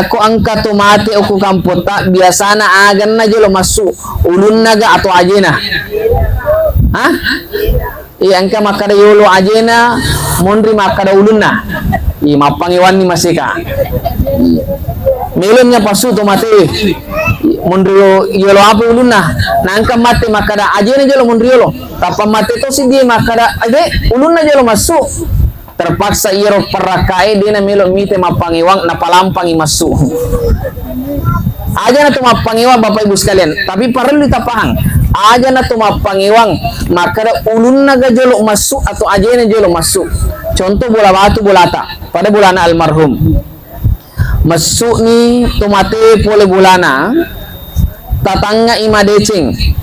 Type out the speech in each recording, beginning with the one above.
Ako angka tu mati aku kampota biasana agan na jolo masuk ulun naga atau ajena. Hah? Iya angka makada yolo ajena mondri makada ulunna. I mapangiwan ni masika. Melonnya pasu tu mati. Mondri yolo apa ulunna. Na angka mati makada ajena jolo mondri yolo. Tapa mati to si dia makada ade ulunna jolo masuk. Terpaksa iro perakai dia na melo mite mapangiwang na palampangi masuk. Aja na tu mapangiwang Bapak Ibu sekalian, tapi perlu ditapahang. Aja na tu mapangiwang maka ulun naga jolo masuk atau aja na jolo masuk. Contoh bola batu bolata pada bulana almarhum. Masuk ni tomate pole bulana tatangga ima decing.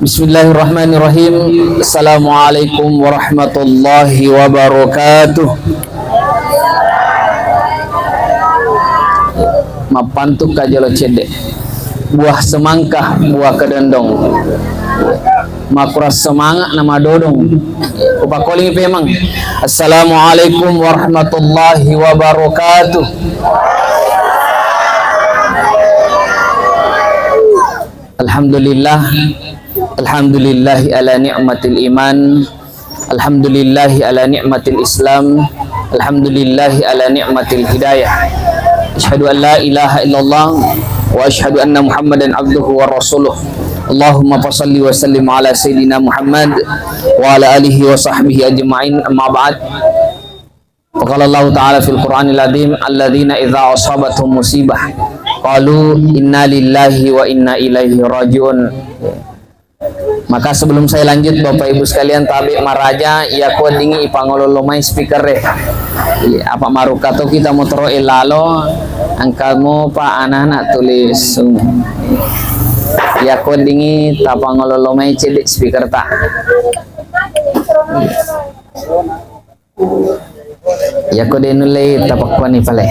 Bismillahirrahmanirrahim. Assalamualaikum warahmatullahi wabarakatuh. Mapantuk kajalo cedek buah semangka buah kedendong makuras semangat nama dodong upakoling memang. Assalamualaikum warahmatullahi wabarakatuh. Alhamdulillah, alhamdulillahi ala ni'matil iman, alhamdulillahi ala ni'matil islam, alhamdulillahi ala ni'matil hidayah. Asyhadu an la ilaha illallah wa asyhadu anna Muhammadan abduhu wa rasuluh. Allahumma fashalli wa sallim ala sayyidina Muhammad wa ala alihi wa sahbihi ajma'in. Amma ba'd. Qala Allah ta'ala fil Qur'anil azim alladzina idza asabatuhum musibah qalu inna lillahi wa inna ilaihi rajiun. Maka sebelum saya lanjut Bapak Ibu sekalian tabi maraja ya kodingi ipangololo main speaker apa maruka to kita motoro ilalo angkamu pa anak tulis ya kodingi tapangololo main cedik speaker tak ya kode nulai tapak pani pale.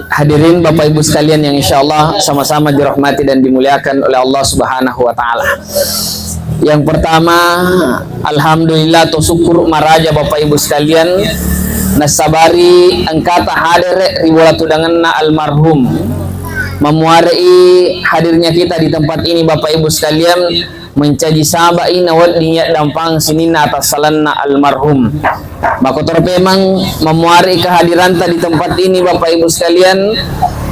Hadirin Bapak Ibu sekalian yang insya Allah sama-sama dirahmati dan dimuliakan oleh Allah Subhanahu wa Ta'ala. Yang pertama, alhamdulillah to syukur maraja Bapak Ibu sekalian nasabari angkata hadir ribola tudangan na almarhum memuarai hadirnya kita di tempat ini Bapak Ibu sekalian mencaji sabai nawat dinyak dampang sinina atas salanna almarhum. Maka memang memuari kehadiran di tempat ini Bapak Ibu sekalian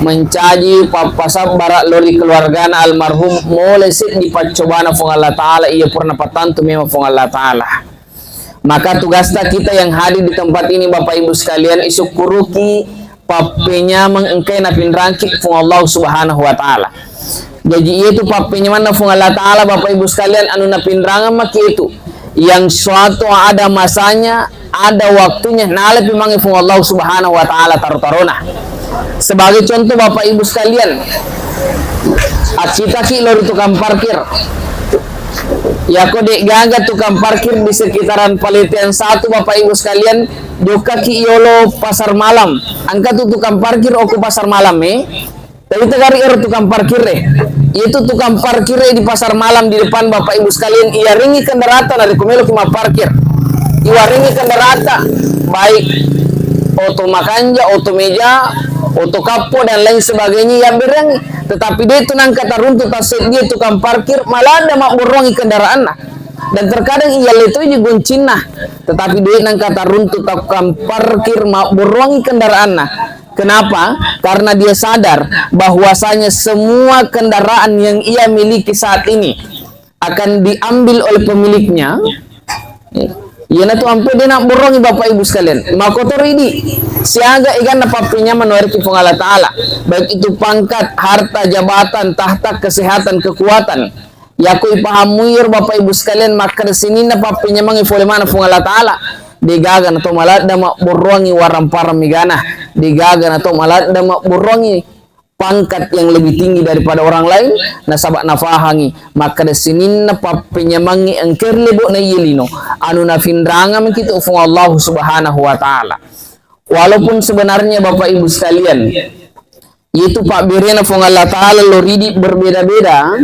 mencaji papasab barak lori keluarga almarhum mulai sit di pacobana fung Allah Ta'ala ia purna patantu memang fung Allah Ta'ala. Maka tugasnya kita yang hadir di tempat ini Bapak Ibu sekalian isukuruki papenya mengengkai napin rangkik fung Allah Subhanahu wa Ta'ala. Jadi itu papenya mana fung Allah Ta'ala Bapak Ibu sekalian anu napinrangan maki itu yang suatu ada masanya ada waktunya nalep memang fung Allah Subhanahu wa Ta'ala tarutarona. Sebagai contoh Bapak Ibu sekalian acita ki lori tukang parkir ya kode gaga tukang parkir di sekitaran Palitian 1 Bapak Ibu sekalian doka ki yolo pasar malam angka tu tukang parkir oku pasar malam tapi tegari tukang parkir itu tukang parkir di pasar malam di depan Bapak Ibu sekalian ia ringi kendaraan dari kumelo kima parkir ia ringi kendaraan baik oto makanja, oto meja, oto kapo dan lain sebagainya yang berang tetapi dia itu nang kata runtuh tasik dia tukang parkir malah ada mak borongi kendaraan dan terkadang ia itu diguncin tetapi dia nang kata runtuh tukang parkir mak borongi kendaraan Kenapa? Karena dia sadar bahwasanya semua kendaraan yang ia miliki saat ini akan diambil oleh pemiliknya. Ya na tu ampe dia nak borongi Bapak Ibu sekalian. Makotor ini siaga ikan napapinya menuariki fung Allah Ta'ala. Baik itu pangkat, harta, jabatan, tahta, kesehatan, kekuatan. Ya ku ipahamuir Bapak Ibu sekalian maka sini napapinya mangifole mana fung Allah Ta'ala. Digagan atau malat mak borongi waram param migana digagan atau malat mak borongi pangkat yang lebih tinggi daripada orang lain nasabak nafahangi maka da sinin na papinyamangi angker lebo na yelino anu na findrangam kita ufung Allah subhanahu wa ta'ala. Walaupun sebenarnya Bapak Ibu sekalian itu Pak Birena fung Allah ta'ala loridi berbeda-beda,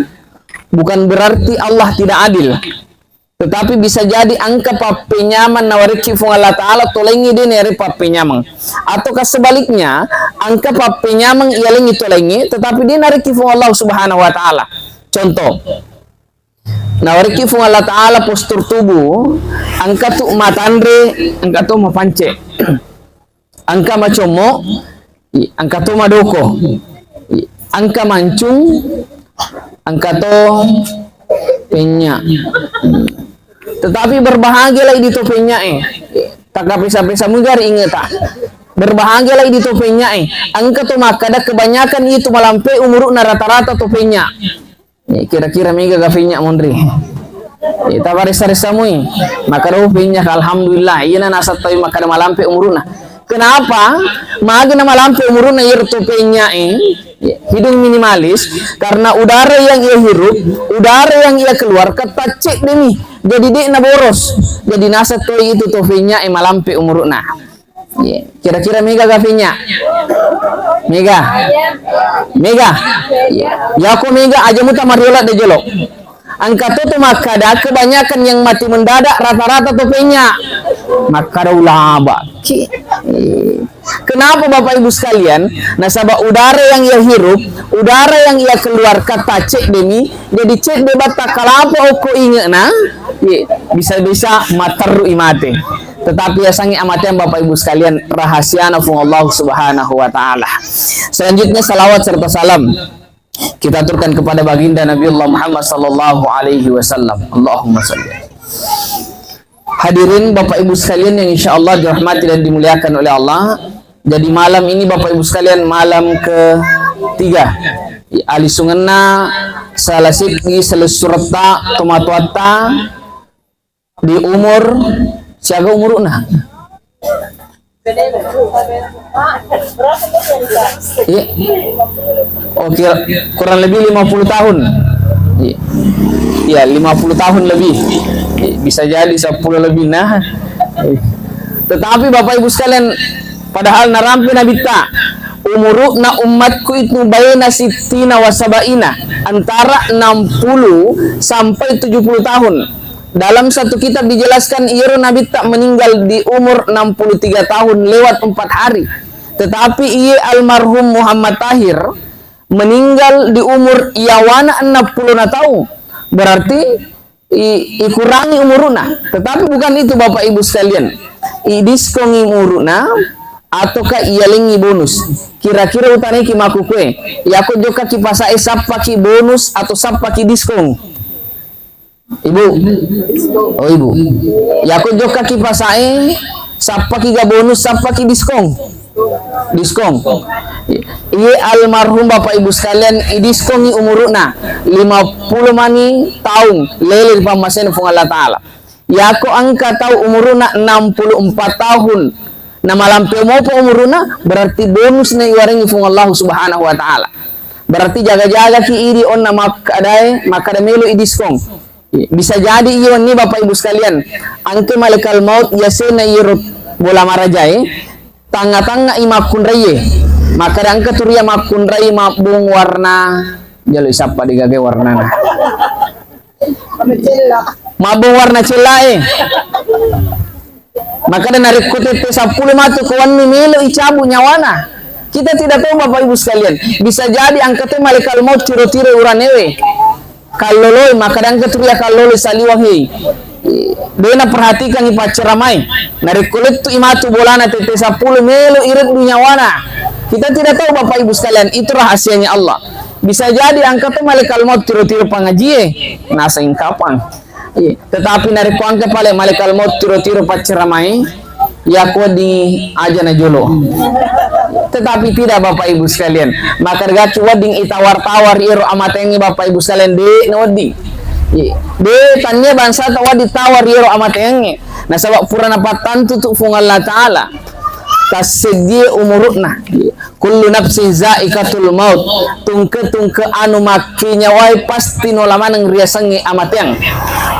bukan berarti Allah tidak adil, tetapi bisa jadi angka papenyaman nawariki fung Allah ta'ala tolengi dia nere papenyaman, ataukah sebaliknya angka papenyaman ialengi tolengi tetapi dia nariki fung Allah subhanahu wa ta'ala. Contoh nawariki fung Allah ta'ala postur tubuh angka tu matandre angka tu mapance angka macomo angka to madoko angka mancung angka to penya, tetapi berbahagialah di topenya tak kapisa-pisa mugar ingat tak berbahagialah di topenya angka to makada kebanyakan itu malampe umuruna rata-rata topenya kira-kira mega gafinya mondri tabarisa-risamui maka topenya alhamdulillah iya nasat tayo makada malampe umuruna. Kenapa? Magi nama lampu umuruna ir topenya hidung minimalis karena udara yang ia hirup, udara yang ia keluar ketacik demi jadi dia na boros. Jadi nasa to itu topenya malampe umuruna. Kira-kira mega gafinya? Mega. Mega. Ya aku mega aja muta mariola de jolo. Angka to makada kebanyakan yang mati mendadak rata-rata topenya makada ulaba. Kenapa Bapak Ibu sekalian? Nasabah udara yang ia hirup, udara yang ia keluar kata cek demi jadi cek debat tak kalapa oko ingat na bisa-bisa mataru imate. Tetapi ya sangi amatian Bapak Ibu sekalian rahasia nafung Allah subhanahu wa ta'ala. Selanjutnya salawat serta salam kita aturkan kepada baginda Nabi Allah Muhammad sallallahu alaihi wasallam. Allahumma salli. Hadirin Bapak Ibu sekalian yang insya Allah dirahmati dan dimuliakan oleh Allah. Jadi malam ini Bapak Ibu sekalian malam ketiga alisunganna salasiki selesurta tomatuata di umur siaga umuruna oke kurang lebih 50 tahun ya 50 tahun lebih bisa jadi 10 lebih nah tetapi Bapak Ibu sekalian padahal narampi nabita umuruna umatku itu bayna sittina wa sabaina antara 60 sampai 70 tahun. Dalam satu kitab dijelaskan Iro Nabi tak meninggal di umur 63 tahun lewat 4 hari. Tetapi ia almarhum Muhammad Tahir meninggal di umur yawana 60 tahun. Berarti ikurangi umuruna. Tetapi bukan itu Bapak Ibu sekalian. Idiskongi umuruna ataukah ialengi bonus. Kira-kira utane ki makukwe. Yako joka ki pasai sapa ki bonus atau sapa ki diskon. Ibu, oh ibu, ya aku juga kipasai, sapa kiga bonus, sapa ki diskon, Iya almarhum Bapak Ibu sekalian, idiskongi umuruna 50 mani tahun, lele di pamasen fung Allah Taala. Ya aku angka tahu umuruna 64 tahun, nama lampu mau po umuruna berarti bonus na iwarengi fung Allah Subhanahu Wa Taala. Berarti jaga-jaga ki iri on nama kadai maka melu idiskon. Bisa jadi iyon ni Bapak Ibu sekalian angke malaikat maut yasena yirut bola marajai tanga-tanga imakun raye maka angke turia makun raye mabung warna jalo isapa digage warna mabung warna celae maka dan narik kutete 10 matu kawan milo icabu nyawana kita tidak tahu Bapak Ibu sekalian bisa jadi angke te malaikat maut tiro-tiro uranewe kaloloi maka dan keturia kaloloi saliwahi dena perhatikan ipa ceramai narik kulit tu imatu bolana tete 10 melo irit dunyawana kita tidak tahu Bapak Ibu sekalian itu rahasianya Allah bisa jadi angka tu malaikat maut tiro-tiro pangajie nasa ingkapan tetapi narik angka pale malaikat maut tiro-tiro paceramai ya ko di aja na jolo tetapi tidak Bapak Ibu sekalian maka gacu wading itawar-tawar iro amatengi Bapak Ibu sekalian de nodi de tanya bangsa tawa ditawar iro amatengi nah sebab purana patan tutu fung Allah Taala tasedie umurutna. Kullu nafsin zaikatul maut. Tungke anu maki nyawai pasti nolamanang riasangi amateng.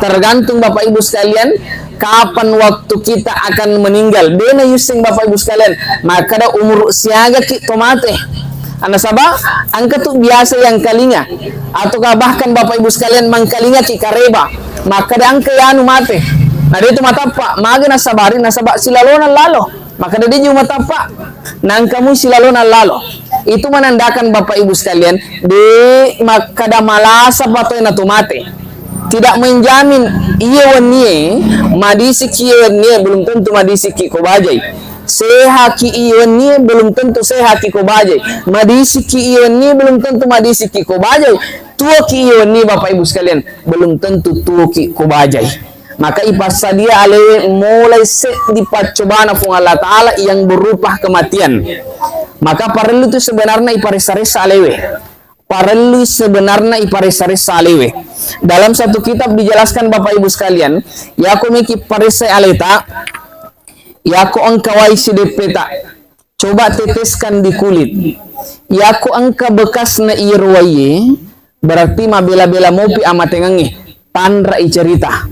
Tergantung Bapak Ibu sekalian kapan waktu kita akan meninggal. Dena yusing Bapak Ibu sekalian, maka da umur siaga ki tomate. Anda sabah, angka tu biasa yang kalinya, ataukah bahkan Bapak Ibu sekalian mangkalinya ki kareba, maka da angka yanu mate. Nah dia itu matapa, maga nasabari nasabak silalona lalo, maka dia juga matapa, nang kamu silalona lalo. Itu menandakan Bapak Ibu sekalian, di maka da malasa patoy na tumate. Tidak menjamin iya wanie madisiki wanie belum tentu madisiki ko bajai. Sehaki iwanie belum tentu sehaki ko bajai. Madisiki iwanie belum tentu madisiki ko bajai. Tuoki iwanie Bapak Ibu sekalian belum tentu tuoki ko bajai. Maka ipasadia alewe mulai dipacobana fung Allah Ta'ala yang berupa kematian. Maka perlu itu sebenarnya iparisarisa alewe. Parelu sebenarnya iparisarisa alewe. Dalam satu kitab dijelaskan Bapak Ibu sekalian, yako miki parisai aleta, yako angkawai sidepeta, coba teteskan di kulit. Yako angka bekas na irwaye, berarti mabela-bela mopi amatengangi, tandra icerita.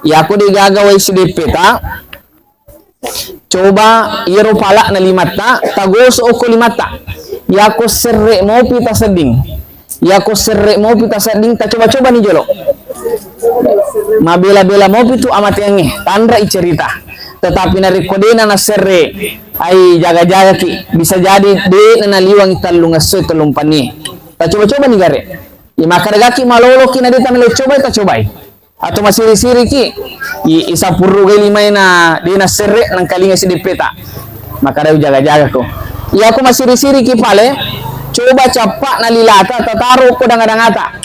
Yako digagawai sidepeta, coba iro palak na limata, tagos oko limata. Yako serre mopi tasading. Yako serre mopi tasading ta coba-coba nih jolo. Mabela-bela mopi tu amat yangi tandra icerita. Tetapi nari kodena na serre ay jaga-jaga ki bisa jadi de na liwang italung asoy talumpani. Ta coba-coba nih gare. Ya makaragaki malolo ki na dita nalo coba ta cobai. Atau masiri-siri ki isa purru gali may na de na serre nang kalinga si dipeta. Makaraw jaga-jaga ko. Ya aku masih risiri ki pale, coba capak nalilata tataro ko dangadangata.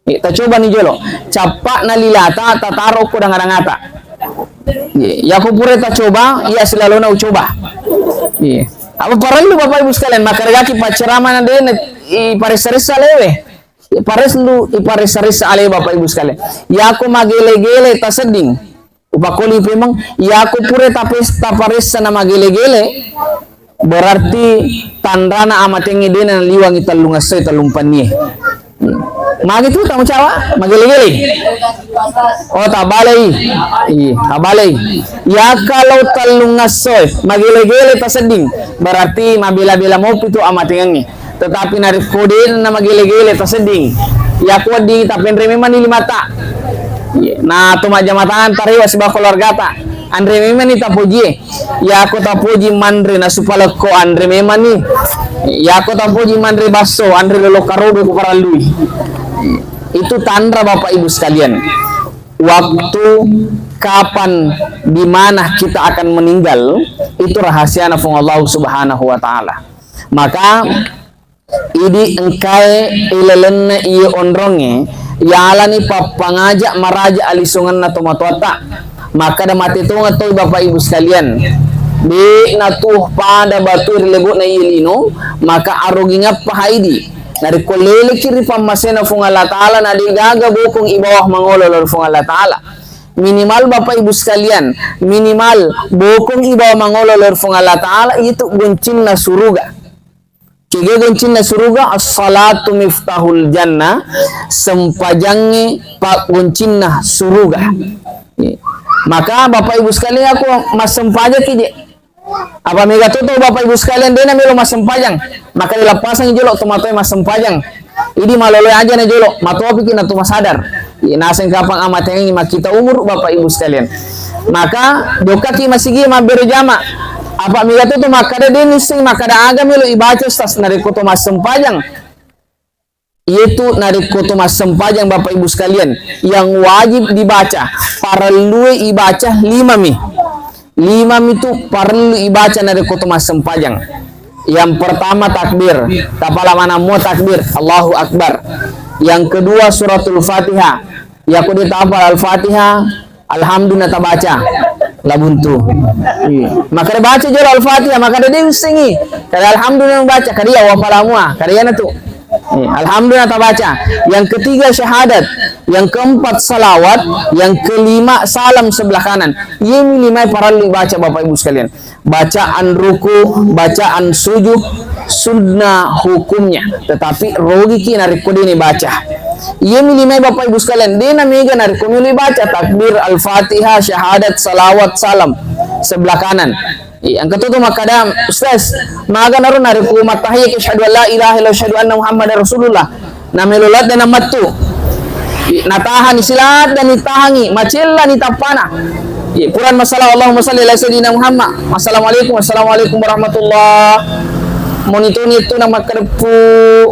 Kita coba nih jolo, capak nalilata tataro ko dangadangata. Ya aku pure ta coba, ya selalu na coba. Apa parang lu Bapak Ibu sekalian, makaragaki pacerama na din iparisarisa lewe. Iparisarisa ale Bapak Ibu sekalian. Ya aku magele-gele taseding. Upakoli memang, ya aku pure taparisa na magele-gele. Berarti tandana amat yang ide na liwang italungasay talumpani. Magi tu tamu cawa, magele-gele. Oh tabalay. Tabalay. Ya kalau talungasoy, magele-gele tasading. Berarti mabila-bila mo pito amat yang tetapi nari kode na magele-gele tasading. Ya ko di tapin remi man limata. Na tumajamatan tariwa si keluarga ta. Andre memang ni tapuji, ya aku tapuji mandre na supala ko Andre memang ni, ya aku tapuji mandre baso, Andre lolo karobe ko paralui. Itu tanda Bapak Ibu sekalian. Waktu kapan di mana kita akan meninggal itu rahasia na Allah Subhanahu wa taala. Maka idi engkai ilelenne iye ondronge yalani papangajak maraja alisungan na tomatota. Maka da mati tu ngatoy Bapak Ibu sekalian di natuh pada batu rilebut na ilino maka aruginga pahaidi dari kolele kiri pamasena fung Allah Ta'ala na digaga bukong ibawah mangololor fung Allah Ta'ala minimal Bapak Ibu sekalian minimal bukong ibawah mangololor fung Allah Ta'ala itu guncin na suruga kige guncin na suruga as-salatu miftahul jannah sempajangi pak guncin na suruga. Maka Bapak Ibu sekalian aku masempaja kije. Apa mega toto Bapak Ibu sekalian dena melo masempajang. Maka dilapasan jolo tomatoy masempajang. Idi maloloy aja na jolo, matuwa pikin na tumasadar. Naseng kapang amat yang kita umur Bapak Ibu sekalian. Maka doka ki masigi maberjama. Apa mega toto makada denis makada aga melo ibaca stas narikoto masempajang. Yaitu narik koto mas sempajang Bapak Ibu sekalian yang wajib dibaca parelu ibaca 5 itu perlu ibaca narik koto mas sempajang. Yang pertama takbir, tapala mana mau takbir Allahu Akbar. Yang kedua suratul Fatihah, ya aku ditapal Al-Fatihah alhamdulillah tabaca labuntu. Maka baca jol Al-Fatihah maka dia usingi kada alhamdulillah baca kada wa palamua kada yana tu. Alhamdulillah tak baca. Yang ketiga syahadat. yang keempat salawat, yang kelima salam sebelah kanan. Ini lima parali baca Bapak Ibu sekalian. Bacaan ruku, bacaan sujud, sunnah hukumnya. Tetapi rogi ki narik kode ini baca. Ia lima Bapak Ibu sekalian. Dia namanya narik kode ini baca takbir, al-fatihah, syahadat, salawat, salam sebelah kanan. Ang katuto makadam Ustaz maga naron narik ko matahiyya ki syahadu la ilaha illallah syahadu anna muhammadar rasulullah na melulat dan namattu natahan silat dan nitahangi macilla nitapana Quran masalah Allahumma salli ala sayyidina Muhammad assalamualaikum warahmatullah monitoni itu nama kedepu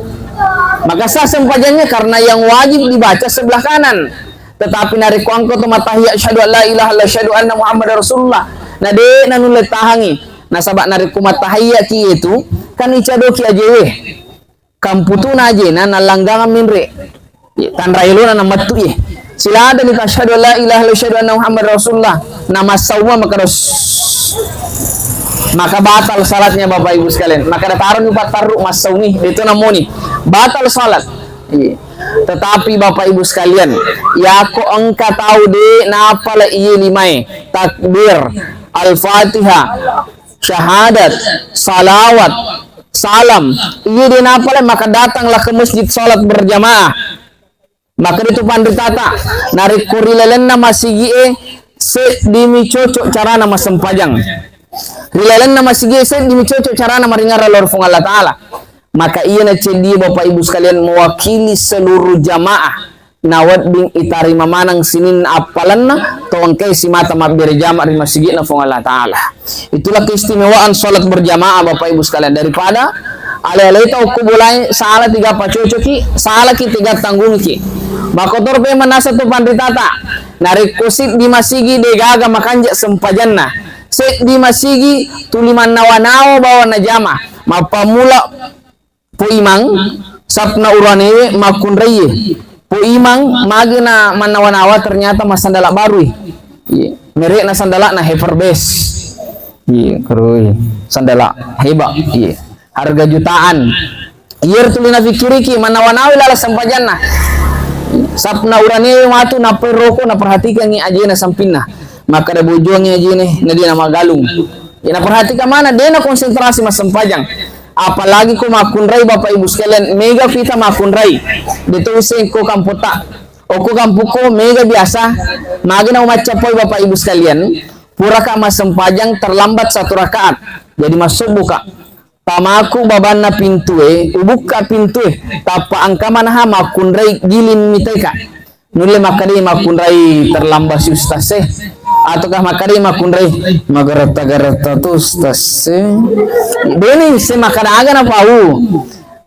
maka sah sempajannya karena yang wajib dibaca sebelah kanan tetapi narik ko angko to matahiyya syahadu la ilaha illallah syahadu anna muhammadar rasulullah na de nanulet tahangi nasabak narik kumat tahiyya ki itu kan icado ki ajewe kamputuna aje na nalanggangan minre tan railuna na mattu ye sila ada ni tasyhadu la ilaha illallah syahadu anna muhammad rasulullah nama sawwa maka batal salatnya Bapak Ibu sekalian maka dataron ni patarru masauni itu namoni batal salat tetapi Bapak Ibu sekalian ya ko engka tahu de na pala iye limai takbir al-fatihah syahadat salawat salam iye de na pala maka datanglah ke masjid salat berjamaah maka itu panditata narik kurilelen na masigi se dimi cocok cara nama sempajang rilelen na masigi se dimi cocok cara nama ringara lor fung Allah Ta'ala maka iya na cedi Bapak Ibu sekalian mewakili seluruh jamaah nawat bing itari mamanang sinin apalan na tongkay si mata mabir jamaah di masjid na fung Allah Ta'ala itulah keistimewaan salat berjamaah Bapak Ibu sekalian daripada alay-alay tau kubulay salah tiga pacocoki salah ki tiga tanggung ki makotor pe manasa tu pandritata narik kusip di masigi de gaga makanja sempajanna se di masigi tuliman nawa-nawa bawa na jamaah mapamula po imang sapna uranewe makunraye po imang magina manawa-nawa ternyata masandala baru mere na sandala na hyperbase keruy sandala heba harga jutaan iyer tulina fikiriki manawa-nawa lala sampajanna sapna uranewe matu na peroko na perhatikan ni ajena sampinna maka da bojoangnya ajene na dina magalung na perhatikan mana dena konsentrasi mas sampajang apalagi ko makunray Bapak Ibu sekalian mega kita makunray dito useng ko kamputa o ko kampuko mega biasa magina umacapoy Bapak Ibu sekalian pura ka masempajang terlambat satu rakaat jadi masuk buka tamaku baban na pintu ubuka pintu tapa angka manaha makunray gilin miteka nule makari makunray terlambat si ustaz ataukah makari makunray magarata tustas beni se makana aga na pau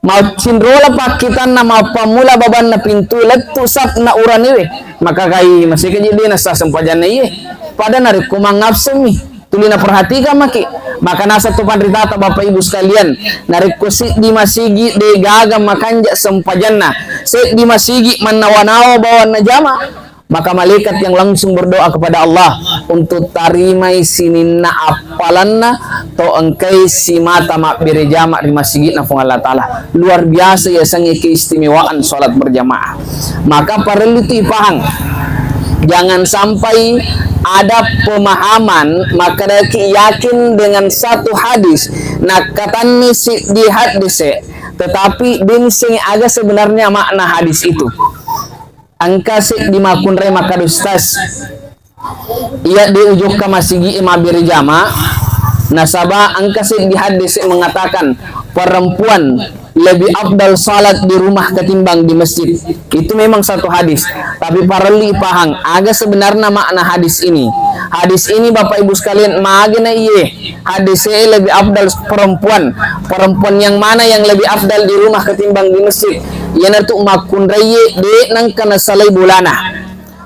mau cindrola pakitan na mau pamula baban na pintu letu sap na uraniwe maka kai masih kejadian na sa sempajan na iye pada narik kumang ngapsemi tulina perhatikan maki maka nasa tu pandritata Bapak Ibu sekalian narik kusi di masigi de gaga makanja sempajanna se di masigi manawa-nawa bawan na jama maka malaikat yang langsung berdoa kepada Allah untuk tarimai sininna apalanna to engkai si mata mak berjamaah di masjid na fung Allah Ta'ala luar biasa ya sangi keistimewaan salat berjamaah maka perlu dipaham jangan sampai ada pemahaman maka yakin dengan satu hadis nak katanya si di hadis tetapi din sing aga sebenarnya makna hadis itu angka sik di makunray maka ustaz ia diujuk ke masigi imabir jama nasaba angka sik di hadis mengatakan perempuan lebih afdal salat di rumah ketimbang di masjid itu memang satu hadis tapi parali pahang aga sebenarnya makna hadis ini Bapak Ibu sekalian magina iye hadisnya lebih afdal perempuan yang mana yang lebih afdal di rumah ketimbang di masjid yana tu makunray de nang kana salay bulana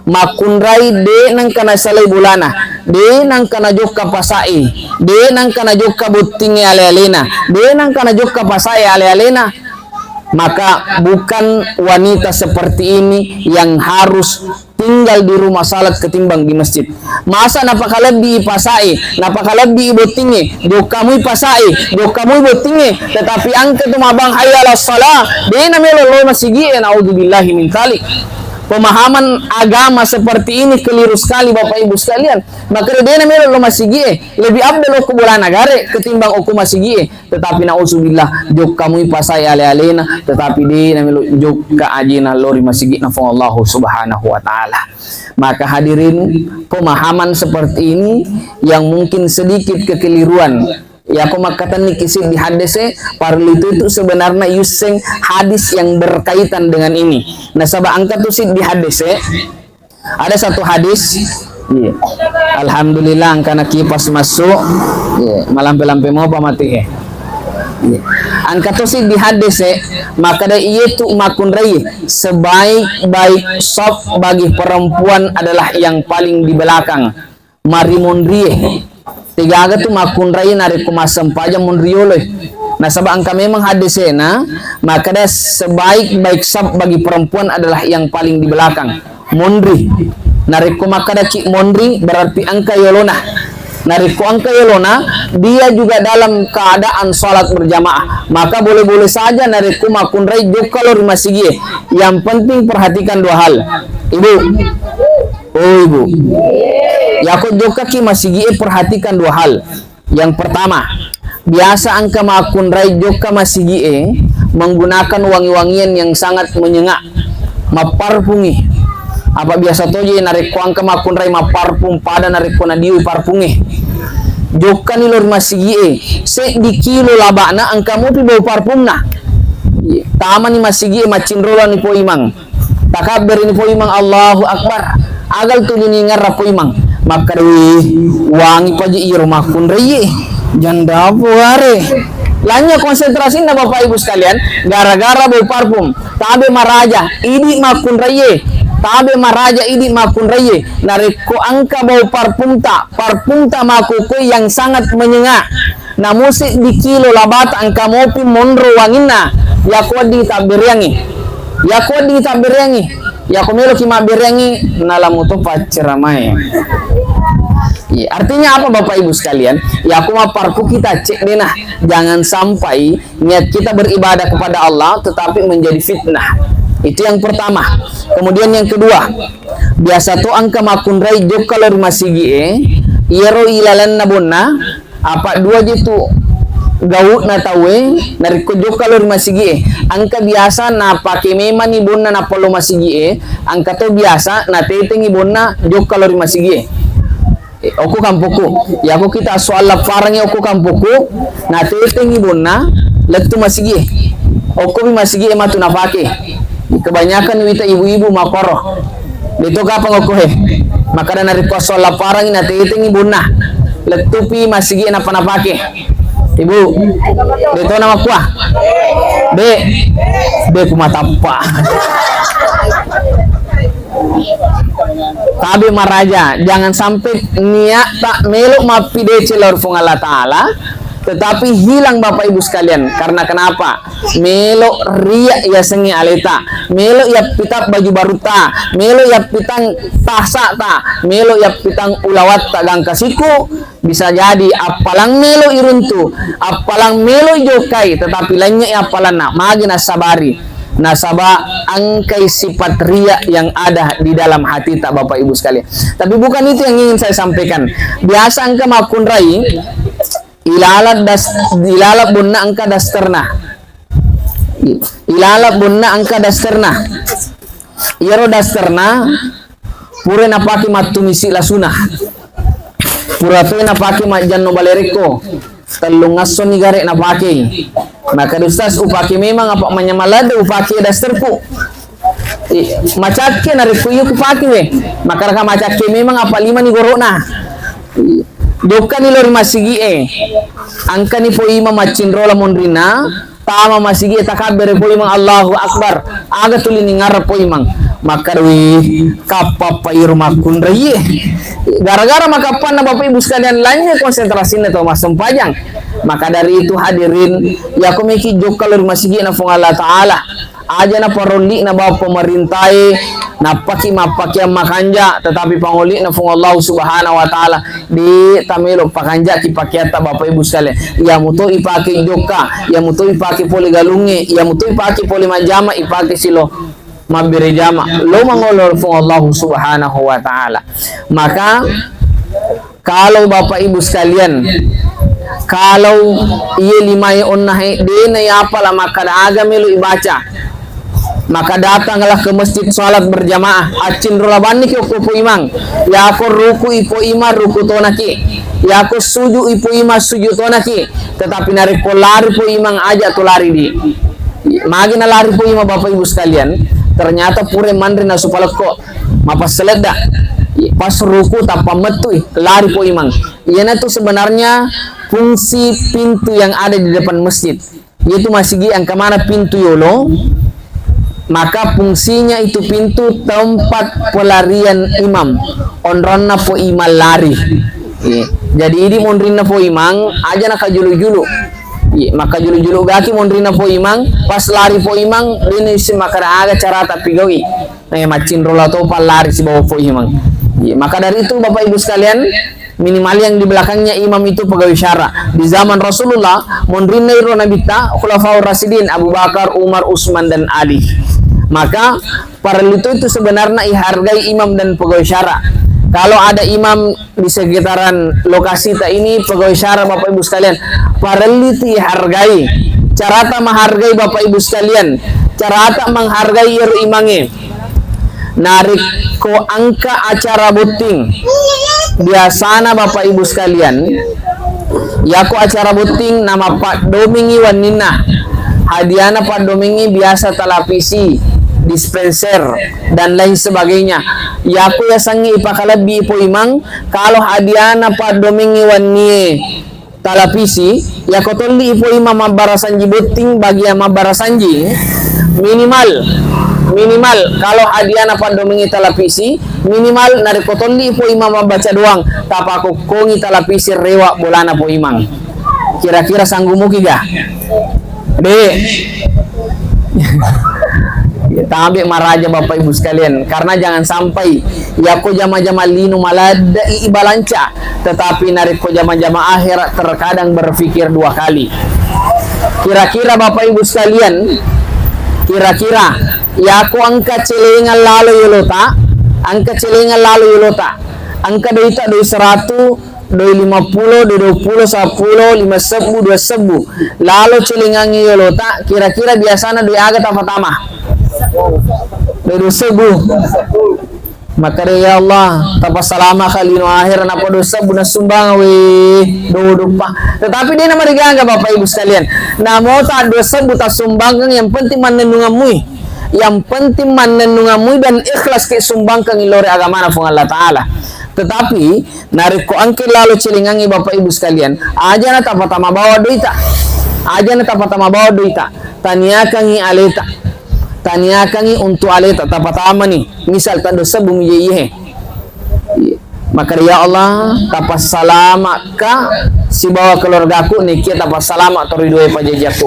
makunray de nang kana salay bulana de nang kana jokka pasai de nang kana jokka buttingi ale-alena de nang kana jokka pasai ale-alena maka bukan wanita seperti ini yang harus tinggal di rumah salat ketimbang di masjid masa napakalabdi pasai napakalabdi ibutingi dokamu pasai dokamu ibutingi tetapi angka tumabang hayya ala salah de na melolo masigi naudzubillahi min talik pemahaman agama seperti ini keliru sekali Bapak Ibu sekalian. Maka dia namanya lo masigi lebih abdal aku bola negara ketimbang aku masigi. Tetapi nauzubillah jok kamu pasai ale-alena, tetapi dia namanya jok ka ajina lori masigi nafung Allah Subhanahu wa taala. Maka hadirin, pemahaman seperti ini yang mungkin sedikit kekeliruan ya aku makatan ni kisih di hadis parli itu sebenarnya yuseng hadis yang berkaitan dengan ini. Nah sabah angkat tuh sih di hadis ada satu hadis alhamdulillah angkana kipas masuk malampe-lampe mau pamati angkat tuh sih di hadis maka ada itu makun rai sebaik-baik sop bagi perempuan adalah yang paling di belakang mari mondrie tiga agak tuh makun rai narik kumasem paja mondriole. Nah sabab angka memang hadisena maka ada sebaik-baik sab bagi perempuan adalah yang paling di belakang mondri narik kumakada cik mondri berarti angka yolona narik ku angka yolona dia juga dalam keadaan sholat berjamaah maka boleh-boleh saja narik ku makun rai juga kalau rumah sigi yang penting perhatikan dua hal ibu ibu ya aku juga ki masigi perhatikan dua hal. Yang pertama, biasa angka makun rai joka masigi menggunakan wangi-wangian yang sangat menyengat, maparpungi. Apa biasa toje narik ku angka makun rai maparpung pada narik ku nadiu parpungi. Joka ni lor masigi se di kilo labana angka mo pi bau parfumna. Tama ni masigi macinrola ni po imang. Takabber ni po imang Allahu Akbar. Agal tu ningar po imang. Maka wangi paji iro makun reye janda puare lanya konsentrasi na Bapak Ibu sekalian gara-gara bau parfum tabe maraja idi makun reye tabe maraja idi makun reye nariko angka bau parfum ta makuku yang sangat menyengat na musik di kilo labat angka mopi monro wangina ya kodi tabiryangi ya kumelo kima berengi nalamu to paceramai. Ya, artinya apa Bapak Ibu sekalian? Ya aku mah parku kita cek deh nah, jangan sampai niat kita beribadah kepada Allah tetapi menjadi fitnah. Itu yang pertama. Kemudian yang kedua, biasa tuh angka makun rai jok kalau masigi iero ilalan nabonna apa dua jitu gaut na tawe nariko jok kalau masigi angka biasa na pakai memang ibonna na polo masigi angka to biasa na teteng ibonna jok kalau masigi oku kampuku ya aku kita soal laparangnya oku kampuku na teteng ibonna letu masigi oku masigi ematu na pakai kebanyakan wita ibu-ibu makoro dito kapang oku maka na nariko soal laparangnya na teteng ibonna letu pi masigi na panapake. Ibu, dito nama kuah. Be kumatapa. Tabi maraja, jangan sampai niat tak meluk mapide celor fung Allah Ta'ala tetapi hilang Bapak Ibu sekalian. Karena kenapa? Melok riak ya sengi aleta, melok ya pitap baju baru ta, melok ya pitang tasa ta, melok ya pitang ulawat ta gangkasiku. Bisa jadi apalang melo iruntu, apalang melo jokai, tetapi lainnya ya apalan nak magi nasabari. Nasaba angkai sifat riak yang ada di dalam hati tak Bapak Ibu sekalian. Tapi bukan itu yang ingin saya sampaikan. Biasa angka makun rai ilalap bunna angka dasterna. Ilalap bunna angka dasterna. Iro dasterna pure napaki matumisi lasunah. Pura-pura na pake majan no baleriko telung ngaso ni gare na pake maka dustas upake memang apa manyamalada upake dasterku macake na repuyo ku pake we maka raka macake memang apa lima ni gorona doka ni lor masigi angka ni po ima macinrola mondrina tama masigi takabere po imang Allahu Akbar aga tuli ni ngarap po imang maka kapapa irmakun reye gara-gara makapan na Bapak Ibu sekalian lainnya konsentrasi na to mas sempajang maka dari itu hadirin ya aku miki jok kalau masigi na fung Allah Ta'ala aja na paroli na bawa pemerintai na paki mapaki makanja tetapi pangoli na fung Allah Subhanahu wa Ta'ala di tamelo pakanja ki pakiata Bapak Ibu sekalian ya muto ipaki joka ya muto ipaki poli galunge ya muto ipaki poli majama ipaki silo mabiri jama lo mangolol fo Allah subhanahu wa ta'ala. Maka kalau Bapak Ibu sekalian, kalau iya limai onnahe dena ya apalah maka agama lu ibaca, maka datanglah ke masjid salat berjamaah. Acin rolabani ki po imang ya ko ruku ipo ima ruku tonaki, ya ko suju ipo ima suju tonaki, tetapi narik ko lari po imang aja to lari di magi na lari po ima. Bapak Ibu sekalian, ternyata pure mandri na supalako mapaseleda pas ruku tanpa metui lari po imang. Iana tuh sebenarnya fungsi pintu yang ada di depan masjid, yaitu masih yang kemana pintu yolo. Maka fungsinya itu pintu tempat pelarian imam. Onronna po imal lari. Jadi ini mondrina po imang aja nak julu-julu. Maka julu-julu gaki mondrina po imang pas lari po imang ini si makara aga cara tapi gawi. Nah macin rola to lari si bawa po imang. Maka dari itu Bapak Ibu sekalian, minimal yang di belakangnya imam itu pegawai syara. Di zaman Rasulullah mondrina iro nabita khulafaur rasidin Abu Bakar, Umar, Utsman dan Ali. Maka para itu sebenarnya dihargai imam dan pegawai syara. Kalau ada imam di sekitaran lokasi tak ini pegawai syara Bapak Ibu sekalian, para itu dihargai. Cara tak menghargai Bapak Ibu sekalian, cara tak menghargai imange. Narik ko angka acara buting. Biasana Bapak Ibu sekalian, ya ko acara buting nama Pak Domingi Wanina. Hadiana Pak Domingi biasa televisi, dispenser dan lain sebagainya. Ya aku ya sangi ipakalabi po imang kalau hadiana Pak Domingi Wani televisi ya kotoli ipo imam mabarasanji buting bagi yang mabarasanji minimal kalau hadiana Pak Domingi televisi minimal nari kotoli ipo imam membaca doang tapaku kongi televisi rewa bolana po imang. Kira-kira sanggup muki gak? Tabi maraja Bapak Ibu sekalian, karena jangan sampai ya ko jama-jama linu malada ibalanca, tetapi narik ko jama-jama akhirat terkadang berpikir dua kali. Kira-kira Bapak Ibu sekalian, kira-kira ya ko angka celengan lalu yulota, angka doita doi 100, doi 50, doi 20, 10, 5 sebu, 2 sebu, lalu celengan yulota, kira-kira biasanya doi agak pertama. Dari sebu maka ya Allah tapas salama kalino akhir napa dosa buna sumbang dupa. Tetapi dia nama digangga Bapak Ibu sekalian, namo tak dosa buta sumbang yang penting manenungamui, dan ikhlas ke sumbang kang ilore agama na Allah Ta'ala. Tetapi narik ko angke lalu celingangi Bapak Ibu sekalian aja na tapatama bawa doita taniakangi aleta taniakangi untuk aleta tapatama nih misal tando sebu miyehe. Maka ya Allah tapas salama ka si bawa keluargaku nih kita tapas salama toridoe pajajaku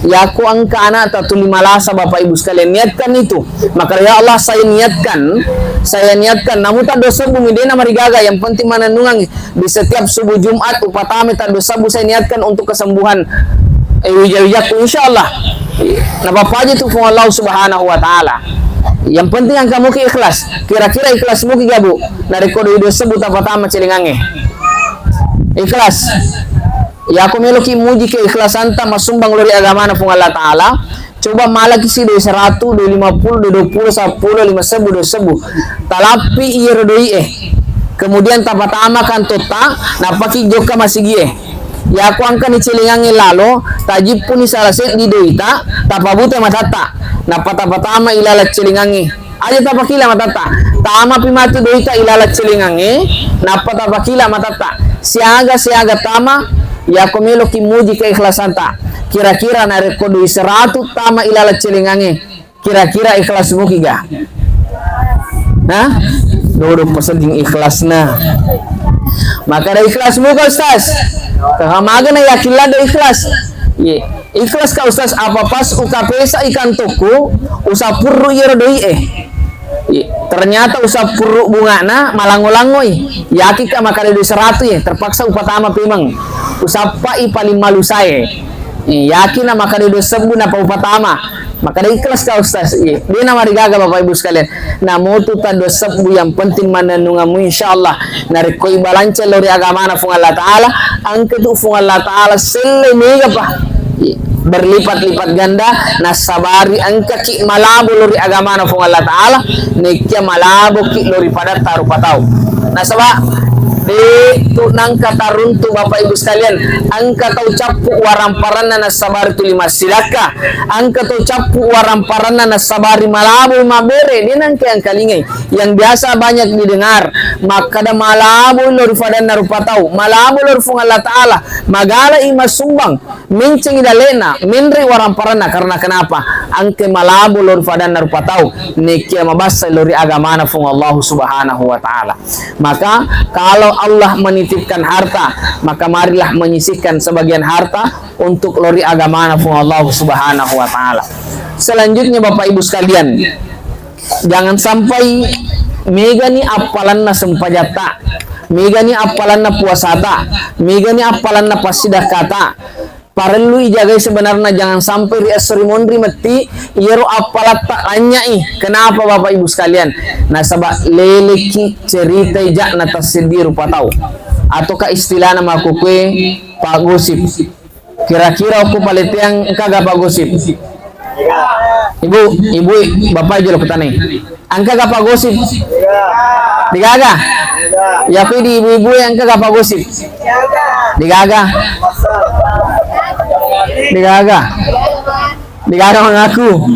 ya aku angka anak tatu 5 lasa Bapak Ibu sekalian niatkan itu. Maka ya Allah saya niatkan namun tak dosa bumi dia nama rigaga yang penting mananungan di setiap subuh Jumat upatame tak dosa bu saya niatkan untuk kesembuhan wijayaku insyaallah. Nah Bapak aja tuh Allah Subhanahu wa Ta'ala. Yang penting yang kamu ke ikhlas. Kira-kira ikhlasmu ki gabu dari kode dosa buta pertama celingange ikhlas. Ya aku meloki muji ke ikhlasan ta masumbang lori agama na Allah Ta'ala. Coba malah kisi doi 100, doi 50, doi 20, 10, 5 sebu, 2 sebu. Talapi iya doi kemudian tapatama kan tota napaki joka masih gie. Ya aku angka ni celingangi lalo tajib pun isalaset di doita tapabuta matata napatapatama ilalat celingangi aja tapakila matata tama pimati doita ilalat celingangi napatapakila matata siaga tama ya aku melo kimuji keikhlasan ta kira-kira nareko doi 100 tama ilalat celingangi kira-kira ikhlas muki ga nah duduk peseding ikhlasna maka ada ikhlas muka Ustaz kehamagan na yakin lah ada ikhlas ikhlas ka Ustaz apa pas ukapesa ikan toko usapurru yerdoi ternyata usapurru bungana malango-langoi yakin ka maka ada 100 terpaksa upatama pimang usapa paling malu saya yakin na maka ada sebu na upatama maka dari ikhlas ka ustaz dia nama digaga Bapak Ibu sekalian na motu ta dosap bu yang penting mananungamu insyaallah nari ko ibalance lori agama na fung Allah taala angke tu fung Allah taala selle mega pa berlipat-lipat ganda nasabari angka ki malabo lori agama na fung Allah taala nekya malabo ki lori pada taru patau nasaba de tu nangka taruntu Bapak Ibu sekalian angka tau capu waramparanna nasabari tu lima silaka angka tau capu waramparanna nasabari malabo mabere dia nangka yang kalingai yang biasa banyak didengar maka da malabo lori fadanna rupatau malabo lori fung Allah taala magala ima sumbang menceng idalena menri waramparanna karena kenapa angke malabo lori fadanna rupatau nekia mabasa lori agamana fung Allah subhanahu wa taala maka kalau Allah menitipkan harta maka marilah menyisihkan sebagian harta untuk lori agama Allah subhanahu wa ta'ala. Selanjutnya Bapak Ibu sekalian, jangan sampai mega ni apalan na sempajata, mega ni apalan na puasata, mega ni apalan na pasidakata. Perlu ijagai sebenarnya jangan sampai riasri mondri mati iero apalat tak anyai. Kenapa Bapak Ibu sekalian? Nasabak leleki cerita jak nata sendiri patau. Ataukah istilah nama aku kue Pak Gosip. Kira-kira aku paletiang kagak Pak Gosip. Ibu, Bapak aja lo petani. Angka gak Pak Gosip? Digaga? Ya aku di ibu-ibu yang kagak Pak Gosip. Digaga? Digaga mengaku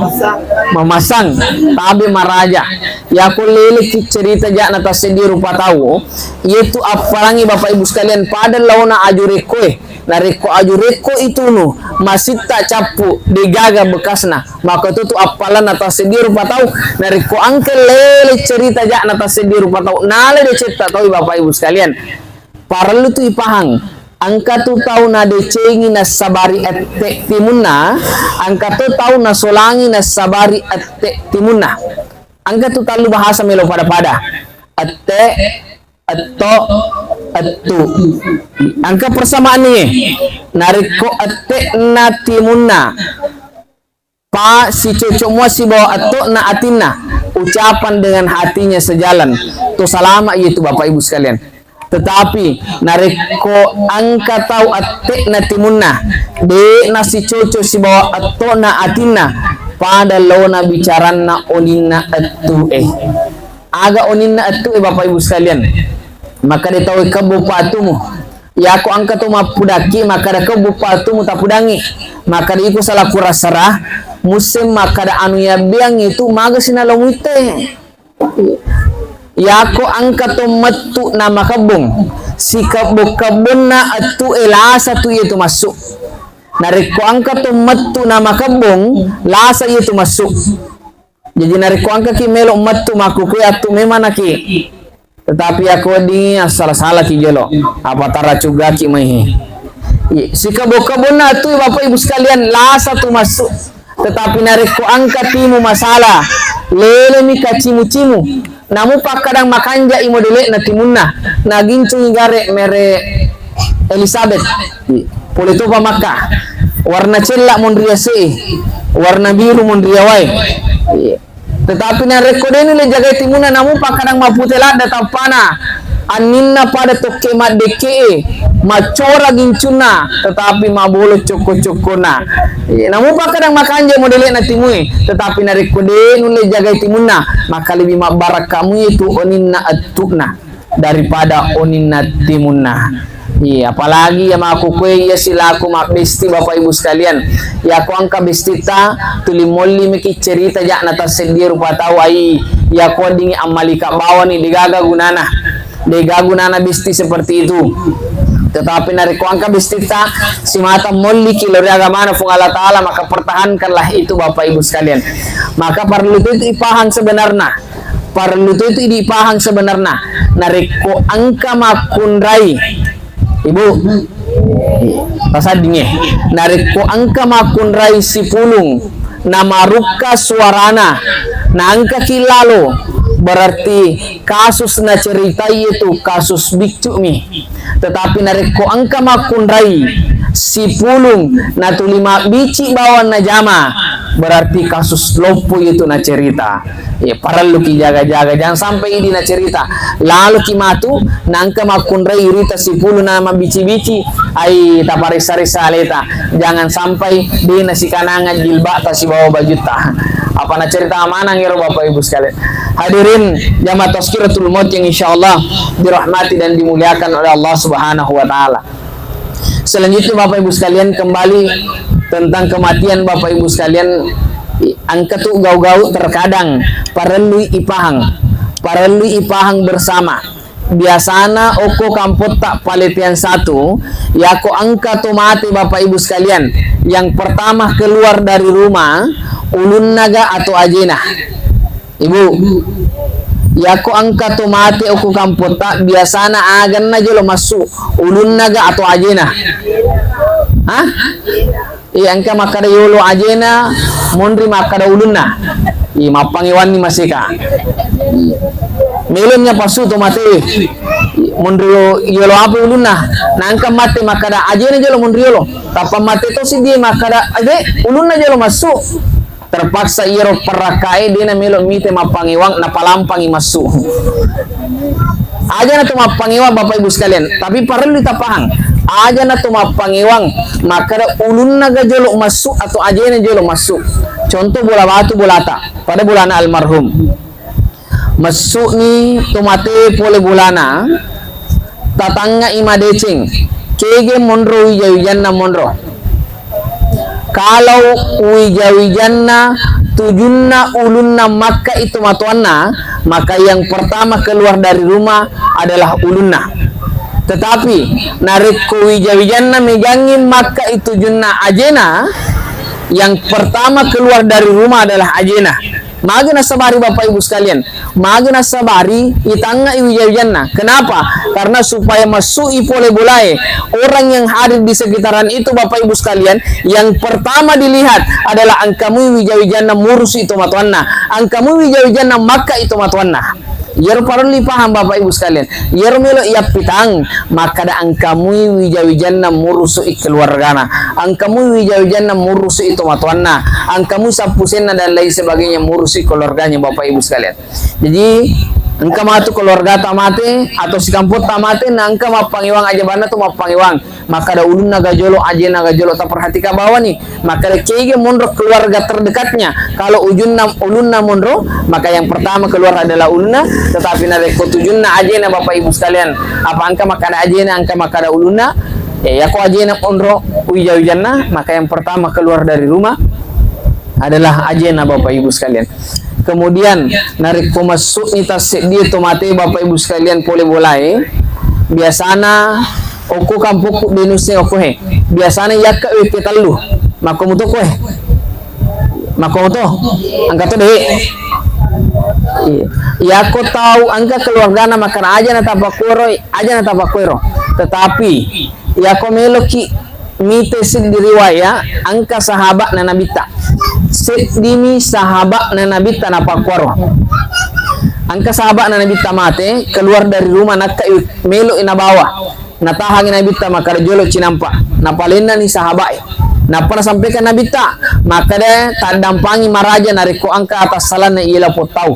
memasang tabi maraja ya aku lilik cerita jak nata sendiri rupa tahu yaitu apalangi Bapak Ibu sekalian pada launa ajureko na reko ajureko itu nu masih tak capu digaga bekasna maka itu tu apalan nata sendiri rupa tahu na reko angkel lilik cerita jak nata sendiri rupa tahu nale de cerita tahu Bapak Ibu sekalian parelu tu ipahang angka tu tahu na decengi na sabari ette timunna angka tu tahu na solangi na sabari ette timunna angka tu tahu bahasa melo pada ette atto attu angka persamaan ni nariko ette na timunna pa si cocok mua si bawa atto na atinna ucapan dengan hatinya sejalan tu salama itu Bapak Ibu sekalian. Tetapi nareko angka tahu atik na timunna de nasi coco si bawa atto na atinna pada lona bicaranna oninna attu aga oninna attu Bapak Ibu sekalian maka dia tahu kabupatumu ya aku angka tu mapudaki maka da kabupatumu tapudangi maka dia iku salah kurasarah musim maka da anu ya biang itu maga sinalongite ya ko angka to metu nama kebung si kebun na atu elasa tu itu masuk nariko angka to metu nama kebung lasa itu masuk jadi nariko angka ki melo metu makuku atu memang ki tetapi aku di salah ki jelo apa tara juga ki mehi si kebun na atu Bapak Ibu sekalian lasa tu masuk tetapi nariko angka timu masalah lele mi kacimu-cimu namu pak kadang makanja imodele na timunna na gincung igare mere Elizabeth polito pa maka warna cella mondria se warna biru mondria wai tetapi na rekodeni le jaga timunna namu pak kadang maputela data pana aninna pada toke madeke macora gincuna tetapi mabolo coko-cokona namu pa kadang makanja modele na timui tetapi na rekode nule jaga timunna maka lebih mabarak kamu itu oninna atuna daripada oninna timunna apalagi ya aku kue ya silaku mak besti Bapak Ibu sekalian ya aku angka bestita tuli molli miki cerita jak nata sendiri rupa tahu ai ya aku dingi amalika bawa ni digaga gunana besti seperti itu tetapi nariko angka bestita si mata molli kilori agama fung Allah Ta'ala maka pertahankanlah itu Bapak Ibu sekalian maka perlu itu ipahang sebenarnya nariko angka makunrai Ibu pasadinge nariko angka makunrai si pulung nama ruka suarana na angka kilalo berarti kasus na cerita itu kasus bikcu mi tetapi nareko angka makunrai si pulung na tulima bici bawan na jama berarti kasus lopo itu na cerita. Ya parallu ki jaga-jaga, jangan sampai ini na cerita. Lalu ki matu nangka makunrai irita sipulu na mabici-bici ai taparisa-risa leta. Jangan sampai di nasi kanangan jilba ta si bawa baju ta. Apa na cerita amanang ya Bapak Ibu sekalian. Hadirin jamaah Tazkiratul Maut yang insyaallah dirahmati dan dimuliakan oleh Allah Subhanahu wa taala. Selanjutnya Bapak Ibu sekalian, kembali tentang kematian Bapak Ibu sekalian, angka tu gau-gau terkadang paralui ipahang bersama. Biasana oko kampot tak paletian satu, yako angka tu mati Bapak Ibu sekalian. Yang pertama keluar dari rumah ulun naga atau ajena. Ibu, yako angka tu mati oko kampot tak biasana agan na jolo masuk ulun naga atau ajena. Hah? Iya angka makada yolo ajena mondri makada ulunna. I mapangiwan ni masika. Melonnya pasu to mate. Mondri yolo apa ulunna. Na angka mate makada ajena jolo mondri yolo. Tapa mate to si dia makada ade ulunna jolo masuk. Terpaksa iro perakae dia na melo mite mapangiwang na palampangi masuk. Aja na tumapangiwang Bapak Ibu sekalian, tapi perlu ditapahang. Aja na tumapangiwang, maka ulun naga jolo masuk atau aja na jolo masuk. Contoh bola batu bolata pada bulana almarhum. Masuk ni tumate pole bulana tatanga ima decing. Kege mondro wijawijan na mondro. Kalau wijawijanna tujunna ulunna maka itu matuanna, maka yang pertama keluar dari rumah adalah ulunna. Tetapi narik wijawijanna megangin maka itu junna ajena, yang pertama keluar dari rumah adalah ajena. Magana sabari Bapak Ibu sekalian, magana sabari itanga iwijawijanna. Kenapa? Karena supaya masuk ipole bulai orang yang hadir di sekitaran itu Bapak Ibu sekalian, yang pertama dilihat adalah angkamu wijawijanna murus itu matuanna, angkamu wijawijanna maka itu matuanna. Yer parun paham Bapak Ibu sekalian, yer melo ia pitang maka da angkamu wijawijanna murusu keluargana, angkamu wijawijanna murusu itu matuanna, angkamu sapusenna dan lain sebagainya murusi keluarganya Bapak Ibu sekalian. Jadi engka matu keluarga tamate atau si kamput tamate na engka mapangiwang aja bana tu mapangiwang, maka da ulun naga jolo aja naga jolo tak perhatikan bawah nih, maka da kege mondro keluarga terdekatnya. Kalau ulunna mondro, maka yang pertama keluar adalah ulunna, tetapi na kotujunna aja na Bapak Ibu sekalian, apa angka maka da aja na angka maka da ulunna, ya ko aja na mondro wijawijanna, maka yang pertama keluar dari rumah adalah aja na Bapak Ibu sekalian. Kemudian narik pemasuk ni tasik dia tomate Bapak Ibu sekalian pole bolai. Biasana oku kampuk denusnya oku he. Biasana yakka weke talu. Makomu to ko he. Makomu to. Angka to deh. Ya aku tahu angka keluarga na makan aja na tapakuero, aja na tapakuero. Tetapi ya ko meloki mite diriwaya angka sahabat na nabita. Sedimi sahabat na nabi tanapakwaro. Angka sahabat na nabi tamate keluar dari rumah nak melo inabawa. Natahang nabi maka jolo cinampa. Napalena ni sahabat. Napa sampaikan nabi maka de tadampangi maraja nariko angka atas salan na ila potau.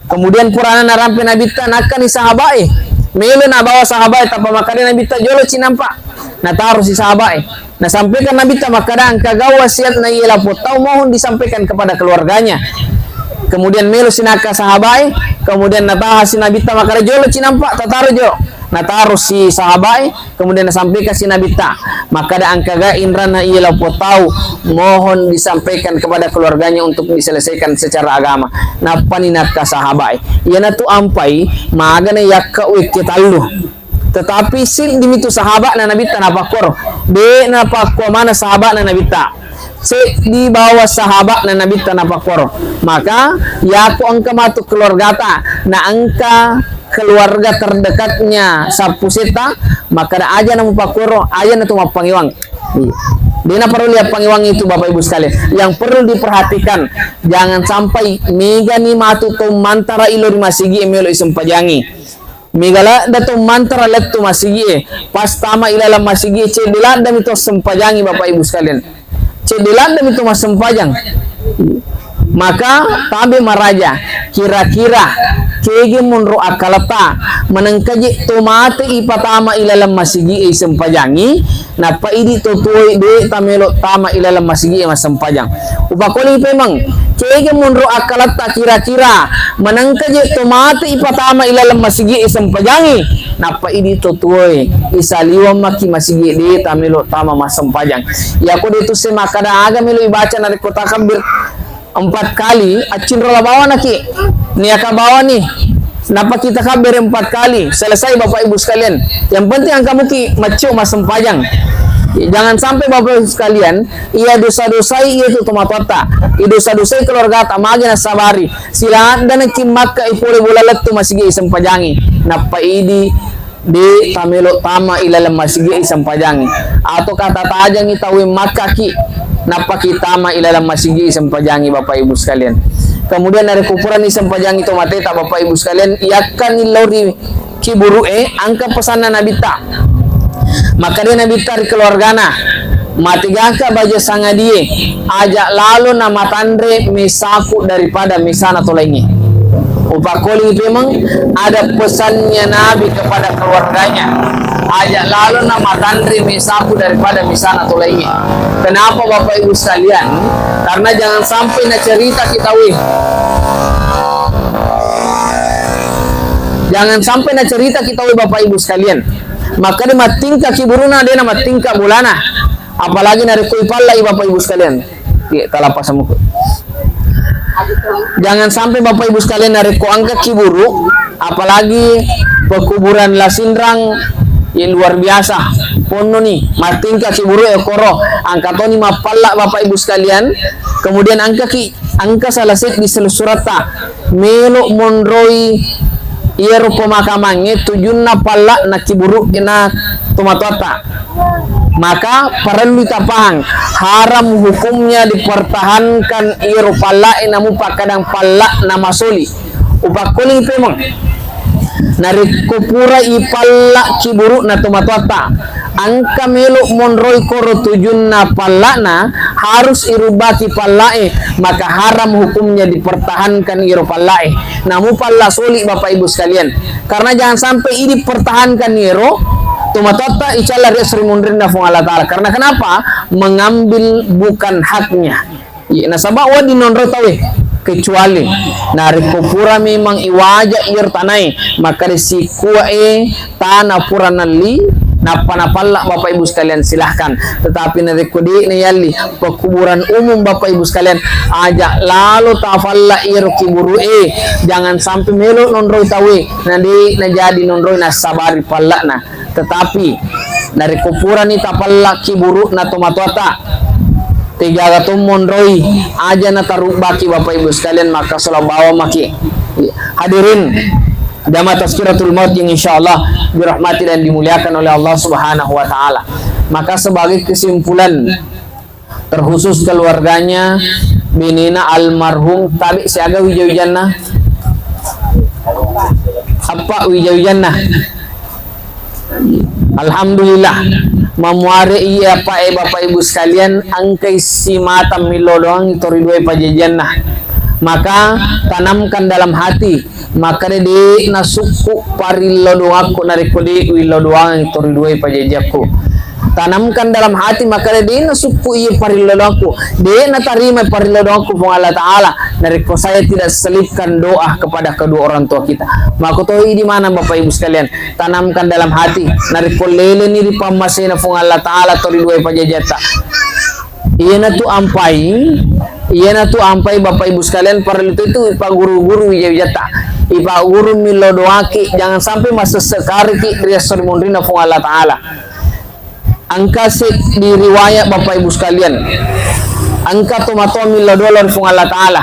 Kemudian purana narampe nabi nakka ni sahabat. Melo na bawa sahabat tapa maka de nabi jolo cinampa. Nataruh si sahabat. Nah sampaikan Nabi tamakadang kagau wasiat na ialah potau mohon disampaikan kepada keluarganya. Kemudian melo sinaka sahabai, kemudian nataha si Nabi tamakada jolo cinampak tataruh jo. Nataruh si sahabai, kemudian nasampaikan si Nabi ta. Maka da angkaga indra na ialah potau mohon disampaikan kepada keluarganya untuk diselesaikan secara agama. Napaninaka sahabai. Ia na tu ampai maagana yakka wikitalu. Tetapi sil dimitu sahabat na Nabi napakor be napakwa mana sahabat na Nabi di bawah sahabat na Nabi napakor, maka ya aku angka matu keluarga ta na angka keluarga terdekatnya sapuseta, maka da aja na mupakoro aja na tumapangiwang. Dina perlu lihat pangiwang itu Bapak Ibu sekalian. Yang perlu diperhatikan jangan sampai mega ni matu to mantara ilo masigi emelo isampajangi. Megala dato mantra letto masigi pas tama ilala masigi ce dilada mito sempajangi Bapak Ibu sekalian. cedilan demi itu mas sempajang. Maka tabi maraja kira-kira kege munro akalata menengkaji tomate ipatama ilalam masigi sempajangi napa idi totoi de tamelo tama ilalam masigi mas sempajang upakoli pemang kege munro akalata kira-kira menengkaji tomate ipatama ilalam masigi sempajangi napa idi totoi isaliwa maki masigi de tamelo tama mas sempajang ya ko itu semakada aga melo ibaca nari kota kambir 4 kali acin rola bawa naki niaka bawa nih napa kita kabar 4 kali selesai Bapak Ibu sekalian. Yang penting angka muki macu mas sempajang. Jangan sampai Bapak Ibu sekalian ia dosa-dosai ia itu tomatota ia dosa-dosai keluarga tamagin sabari silahat dan kimaka ipole bulalat tu masigi sempajangi napa idi di tamelo tama ilalam masigi sempajangi atau kata tajang itawi makaki napa kita ma ilalam masigi sempajangi Bapak Ibu sekalian. Kemudian dari kupuran sempajangi tomate tak Bapak Ibu sekalian iakan ilori kiburu angka pesanan nabita maka dia nabita di keluargana matigaka baja sangadie ajak lalu nama tandre misaku daripada misana tolengi upakoli itu memang ada pesannya Nabi kepada keluarganya ajak lalu nama tandri misaku daripada misana tolengi. Kenapa Bapak Ibu sekalian? Karena jangan sampai na cerita kita jangan sampai na cerita kita Bapak Ibu sekalian. Maka dia matingka kiburuna dia nama tingka bulana. Apalagi nari kui pala Bapak Ibu sekalian. Talapas sama jangan sampai Bapak Ibu sekalian nari ko angka kiburu apalagi pekuburan lasindrang yang luar biasa pono nih matingka kiburu ekoro angka toni mapalla Bapak Ibu sekalian kemudian angka salasit di surata melo monroi iero pemakamannya tujunna palla na kiburu na tomatota maka perlu ditapang haram hukumnya dipertahankan iero palla namu pakadang palla nama soli upakuli pemang nari kupura ipalla kiburu na tomatota angka melo monroi koro tujun na pallana harus irubaki pallae maka haram hukumnya dipertahankan iro pallae namu palla soli Bapak Ibu sekalian karena jangan sampai ini pertahankan iro tomatota icala dia sering mundrinda fung Allah Ta'ala karena kenapa mengambil bukan haknya nasabah wa dinonro tawe kecuali nari kupura memang iwaja ir tanai maka risikua tanah pura nali napa-napalla Bapak Ibu sekalian silahkan tetapi nari kodi nayali pekuburan umum Bapak Ibu sekalian ajak lalu tafalla ir kiburu jangan sampai melo nonroi tawe nanti najadi nonroi nasabari palla na tetapi dari kupuran ni tapalla kiburu na tomatota tiga gatum monroi aja na tarubaki Bapak Ibu sekalian maka salah bawa maki hadirin jamaah tazkiratul maut yang insyaallah dirahmati dan dimuliakan oleh Allah Subhanahu wa taala. Maka sebagai kesimpulan terkhusus keluarganya binina almarhum tabi siaga wijawijannah apa wijawijannah alhamdulillah mamuare iya pa Bapak Ibu sekalian angkai si mata milo doang itu ridwe pajajannah maka tanamkan dalam hati maka de nasuku parillo doaku nariko de willo doang itu ridwe pajajaku tanamkan dalam hati maka de nasuku iya parillo doaku de natarima parillo doaku pun Allah Ta'ala nariko saya tidak selipkan doa kepada kedua orang tua kita maka tahu di mana Bapak Ibu sekalian tanamkan dalam hati nariko lele ni di pamasina pun Allah Ta'ala to ridwe pajajata iya na tu ampai Bapak Ibu sekalian paralel itu ipa guru-guru wijata ipa guru milo doaki jangan sampai masa sekali ki riasor mondrina fung Allah Ta'ala angka di riwayat Bapak Ibu sekalian angka tomato milo dolor fung Allah Ta'ala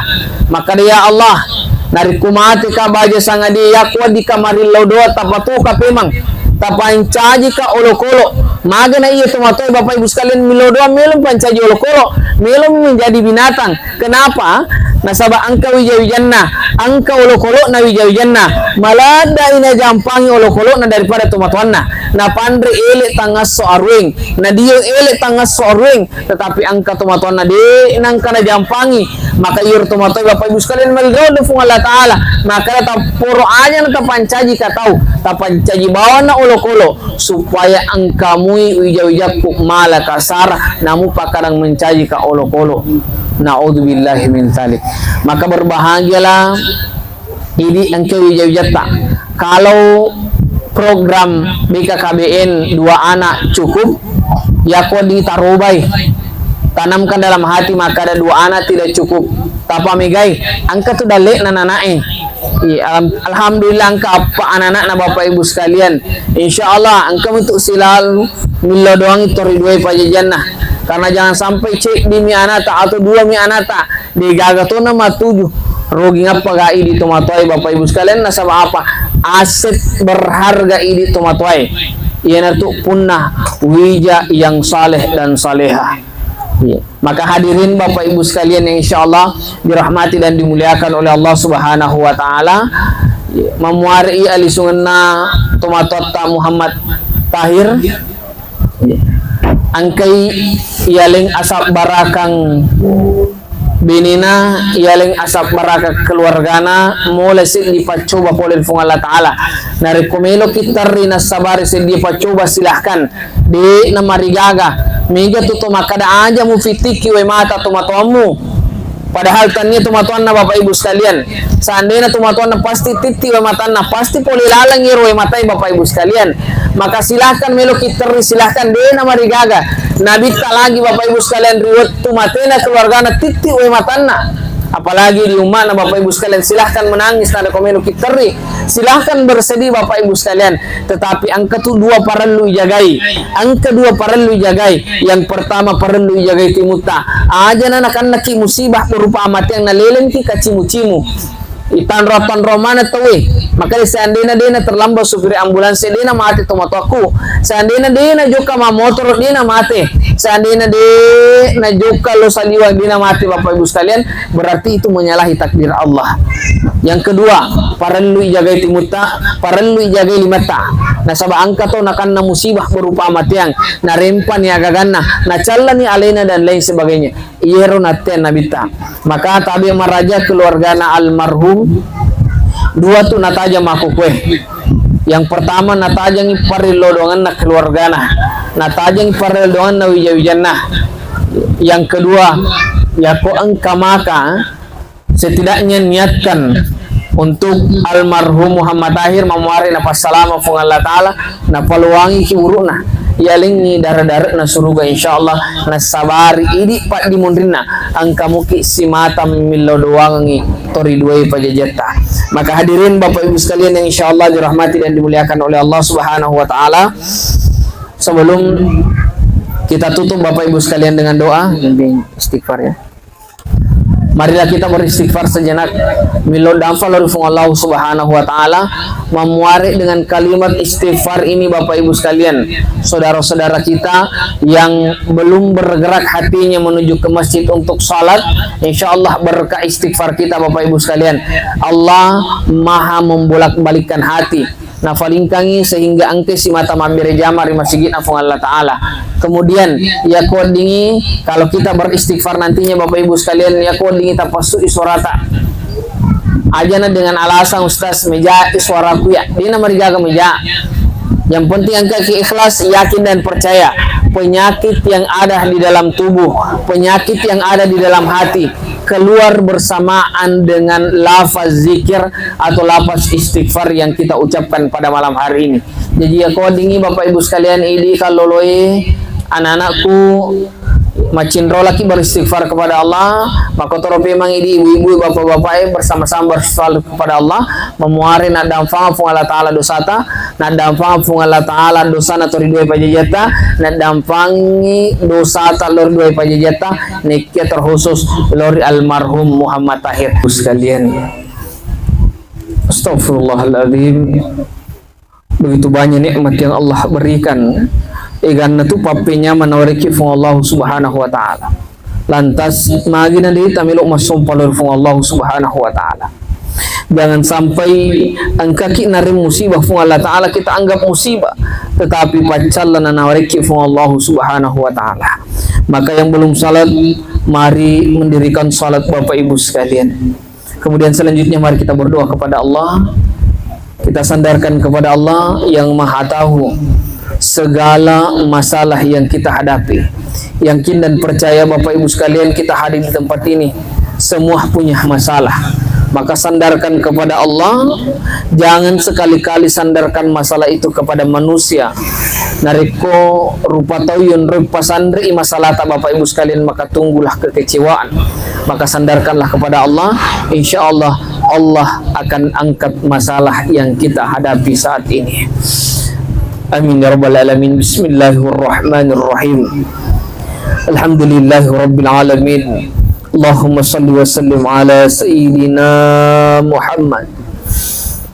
maka dia Allah nari kumati ka baja sanga dia yakwa di kamari lo doa tapatu ka pemang tapancaji ka olokolo maga na iya tomato Bapak Ibu sekalian milodoa melum pancaji olokolo melum menjadi binatang kenapa nasaba angka wijawijannah angka olokolo na wijawijannah malada ina jampangi olokolo na daripada tomatoanna na pandre ele tangas so arwing na diyo ele tangas so arwing tetapi angka tumatuan na di nang kana jampangi maka yur tumatoy Bapak Ibu sekalian maligaw na fung Allah Ta'ala maka ta puro aja na tapancaji katau tapancaji bawa na ulo-ulo supaya angka mui wijak-wijak mala kasara namu pakarang mencaji ka ulo-ulo. Na'udzubillahi min dzalik. Maka berbahagialah ini engkau wijata kalau program BKKBN 2 anak cukup ya kau ditarubai tanamkan dalam hati maka ada 2 anak tidak cukup tapa megai angka tu dalek nananae alhamdulillah angka apa anak-anak na Bapak Ibu sekalian insyaallah angka untuk silal milo doang itu ridwai pajajanah karena jangan sampai cek di mi anata atau 2 mi anata di gagatona matuju rugi ngapa gai di tomatoi Bapak Ibu sekalian nasabah apa aset berharga ini tomatoi iana tu punah wija yang saleh dan saleha ya. Maka hadirin Bapak Ibu sekalian yang insyaallah dirahmati dan dimuliakan oleh Allah Subhanahu wa taala ya. Memuari alisunganna tomatota Muhammad Tahir ya. Angkai ialing asap barakang binina ialing asap barakang keluargana mulai sih dipacoba oleh Allah Ta'ala nari komelo kita rina sabari sih dipacoba silahkan di namarigaga mega tuto makada aja mu fitiki we mata tomatomu padahal tanya tomatuan na Bapak Ibu sekalian seandainya tomatuan na pasti titi we mata na pasti poli lalang ngiro we matai Bapak Ibu sekalian maka silahkan melo kita silahkan de namarigaga nabi tak lagi Bapak Ibu sekalian riwet tumatena keluarga na titi we matana apalagi di rumah na Bapak Ibu sekalian silahkan menangis tanda komenu kiteri silahkan bersedih Bapak Ibu sekalian tetapi angka tu 2 perlu jagai angka 2 perlu jagai yang pertama perlu jagai timuta aja akan naki musibah berupa amat yang nalelen ki kacimu-cimu itan rotan romana tawi maka seandainya dena terlambat supir ambulans dena mati tomatoku seandainya dena juga ma motor dena mati seandainya dena juga lo saliwa dena mati Bapak Ibu sekalian berarti itu menyalahi takdir Allah. Yang kedua perlu jagai timuta perlu jagai limata nasaba angka to nakan na musibah berupa matiang na rempan ya gagana na callani alena dan lain sebagainya iero naten nabita maka tabi maraja keluarga na almarhum 2 tu nataja maku kue yang pertama natajang iparilodongan na keluarga natajang iparilodongan na wijawijana yang kedua ya ko angka maka setidaknya niatkan untuk almarhum Muhammad Tahir memuari na pasalama fung Allah Ta'ala na paluangi kiuruna ialing ni darah-darah na suruga insyaallah na sabari idi pak dimundrina angka muki si mata milo doangi tori duai pajajata maka hadirin Bapak Ibu sekalian yang insyaallah dirahmati dan dimuliakan oleh Allah Subhanahu wa taala sebelum kita tutup Bapak Ibu sekalian dengan doa dan istighfar ya. Marilah kita beristighfar sejenak milon damfal fung Allah Subhanahu wa taala memuari dengan kalimat istighfar ini Bapak Ibu sekalian saudara-saudara kita yang belum bergerak hatinya menuju ke masjid untuk salat insyaallah berkah istighfar kita Bapak Ibu sekalian Allah maha membolak-balikkan hati nafalingkangi sehingga angke si mata mambire jamar di masjid afung Allah Ta'ala kemudian ya kodingi kalau kita beristighfar nantinya Bapak Ibu sekalian ya kodingi tapasu iswarata ajana dengan alasan ustaz meja iswaraku ya dina marijaga meja yang penting angka ikhlas yakin dan percaya penyakit yang ada di dalam tubuh penyakit yang ada di dalam hati keluar bersamaan dengan lafaz zikir atau lafaz istighfar yang kita ucapkan pada malam hari ini. Jadi ya kodingi Bapak Ibu sekalian ini kalau loe anak-anakku macindro laki beristighfar kepada Allah maka torope mang ini ibu-ibu bapak-bapak bersama-sama beristighfar kepada Allah memuari na damfang fung Allah Ta'ala dosata na damfang fung Allah Ta'ala dosa na tori dua pajajata na damfangi dosata lor dua pajajata nikya terkhusus lori almarhum Muhammad Tahir sekalian. Astagfirullahaladzim, begitu banyak nikmat yang Allah berikan igan tu papinya menawariki fung Allah Subhanahu wa taala lantas magina di tamilok masumpalor fung Allah Subhanahu wa taala Jangan sampai angka ki nari musibah fu Allah Ta'ala kita anggap musibah, tetapi pacalan nawariki fu Allah Subhanahu wa Ta'ala. Maka yang belum salat, mari mendirikan salat Bapak Ibu sekalian. Kemudian selanjutnya mari kita berdoa kepada Allah. Kita sandarkan kepada Allah yang Maha Tahu segala masalah yang kita hadapi. Yakin dan percaya Bapak Ibu sekalian, kita hadir di tempat ini semua punya masalah. Maka sandarkan kepada Allah, jangan sekali-kali sandarkan masalah itu kepada manusia. Nariko rupa tauyun rupa sandri masalah tak Bapak Ibu sekalian, maka tunggulah kekecewaan. Maka sandarkanlah kepada Allah, insya Allah Allah akan angkat masalah yang kita hadapi saat ini. Amin ya rabbal alamin. Bismillahirrahmanirrahim. Alhamdulillahi rabbil alamin. Allahumma salli wa sallim ala Sayyidina Muhammad.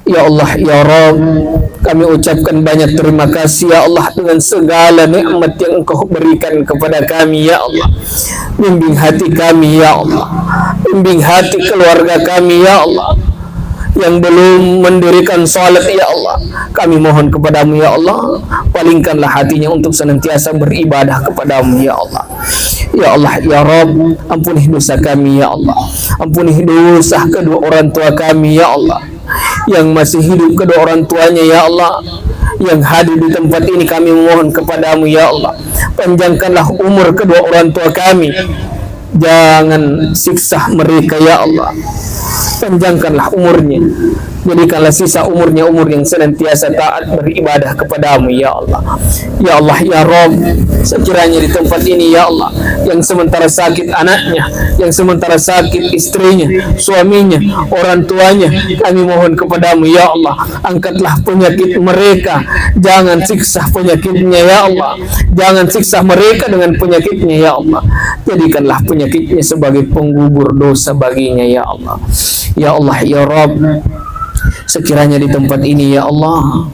Ya Allah, ya Rabb, kami ucapkan banyak terima kasih ya Allah dengan segala nikmat yang Engkau berikan kepada kami ya Allah. Bimbing hati kami ya Allah, bimbing hati keluarga kami ya Allah. Yang belum mendirikan salat ya Allah, kami mohon kepadamu ya Allah, palingkanlah hatinya untuk senantiasa beribadah kepadamu ya Allah. Ya Allah, ya Rabb, ampuni dosa kami ya Allah, ampuni dosa kedua orang tua kami ya Allah, yang masih hidup kedua orang tuanya ya Allah, yang hadir di tempat ini kami mohon kepadamu ya Allah, panjangkanlah umur kedua orang tua kami, jangan siksa mereka ya Allah, panjangkanlah umurnya, jadikanlah sisa umurnya umur yang senantiasa taat beribadah kepadamu ya Allah. Ya Allah, ya Rabb, sekiranya di tempat ini ya Allah, yang sementara sakit anaknya, yang sementara sakit istrinya, suaminya, orang tuanya, kami mohon kepadamu ya Allah, angkatlah penyakit mereka, jangan siksa penyakitnya ya Allah, jangan siksa mereka dengan penyakitnya ya Allah, jadikanlah penyakitnya sebagai penggugur dosa baginya ya Allah. Ya Allah, ya Rabb, sekiranya di tempat ini ya Allah,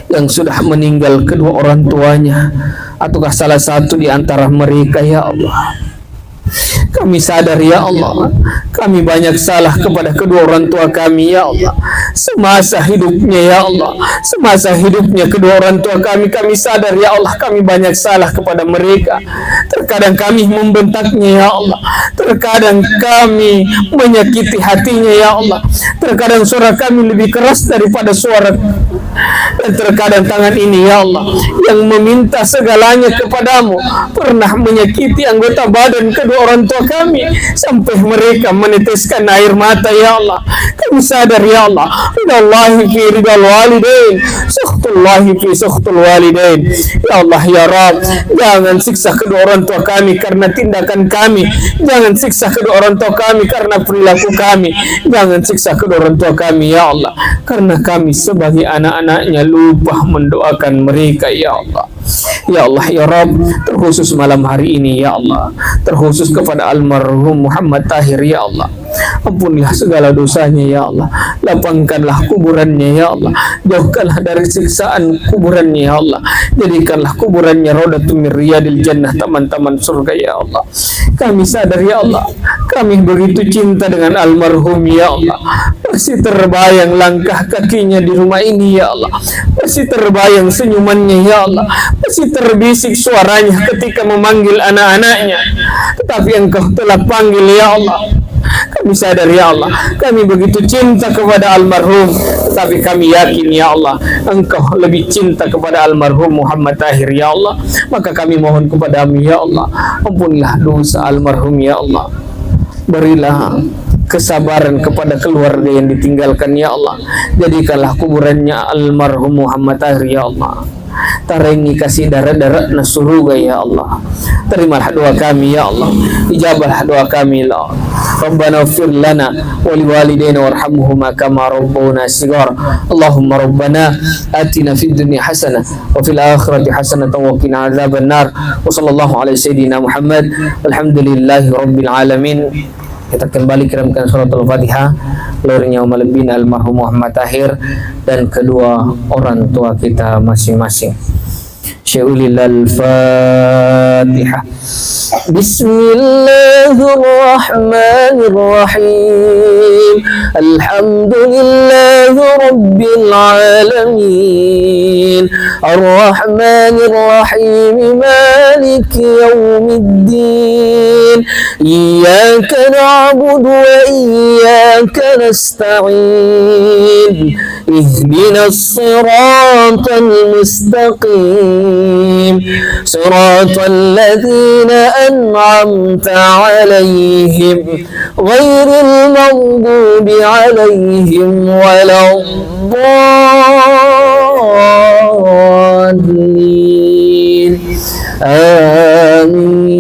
yang sudah meninggal kedua orang tuanya ataukah salah satu di antara mereka ya Allah, kami sadar ya Allah, kami banyak salah kepada kedua orang tua kami ya Allah. Semasa hidupnya ya Allah, semasa hidupnya kedua orang tua kami sadar ya Allah, kami banyak salah kepada mereka. Terkadang kami membentaknya ya Allah, terkadang kami menyakiti hatinya ya Allah, terkadang suara kami lebih keras daripada suara, dan terkadang tangan ini ya Allah yang meminta segalanya kepadamu pernah menyakiti anggota badan kedua orang tua kami sampai mereka meneteskan air mata ya Allah. Kami sadar ya Allah, ridallahi fi ridal walidain, sukhtullahi fi sukhtul walidain. Ya Allah, ya Rabb, jangan siksa kedua orang tua kami karena tindakan kami, jangan siksa kedua orang tua kami karena perilaku kami, jangan siksa kedua orang tua kami ya Allah, karena kami sebagai anak-anaknya lupa mendoakan mereka ya Allah. Ya Allah, ya Rabb, terkhusus malam hari ini ya Allah, terkhusus kepada almarhum Muhammad Tahir ya Allah, ampunilah segala dosanya ya Allah, lapangkanlah kuburannya ya Allah, jauhkanlah dari siksaan kuburannya ya Allah, jadikanlah kuburannya raudatun min riyadil jannah, taman-taman surga ya Allah. Kami sadar ya Allah, kami begitu cinta dengan almarhum ya Allah, masih terbayang langkah kakinya di rumah ini ya Allah, masih terbayang senyumannya ya Allah, masih terbisik suaranya ketika memanggil anak-anaknya, tetapi Engkau telah panggil ya Allah. Kami sadar ya Allah, kami begitu cinta kepada almarhum, tetapi kami yakin ya Allah, Engkau lebih cinta kepada almarhum Muhammad Tahir ya Allah. Maka kami mohon kepadamu ya Allah, ampunilah dosa almarhum ya Allah, berilah kesabaran kepada keluarga yang ditinggalkan ya Allah, jadikanlah kuburannya almarhum Muhammad Tahir ya Allah, tarengi kasih darah-darah surga ya Allah. Terimalah doa kami ya Allah, ijabahlah doa kami ya Allah. Rabbana ighfir lana wa liwalidayna warhamhuma kama rabbawna shighar. Allahumma rabbana atina fid dunya hasanah wa fil akhirati hasanah wa qina adzabannar. Wa sallallahu ala sayyidina Muhammad walhamdulillahi rabbil alamin. Kita kembali kirimkan surat Al-Fatihah lorinya umalibin almarhum Muhammad Tahir dan kedua orang tua kita masing-masing. Syai'ulil al-Fatihah. Bismillahirrahmanirrahim. Alhamdulillahi rabbil alamin. Ar-Rahmanir Rahim. Maliki yaumiddin. Iyyaka na'budu wa iyyaka nasta'in. Ihdinas siratal mustaqim. Siratal ladzina an'amta 'alaihim ghairil maghdubi 'alaihim waladdallin. Amin.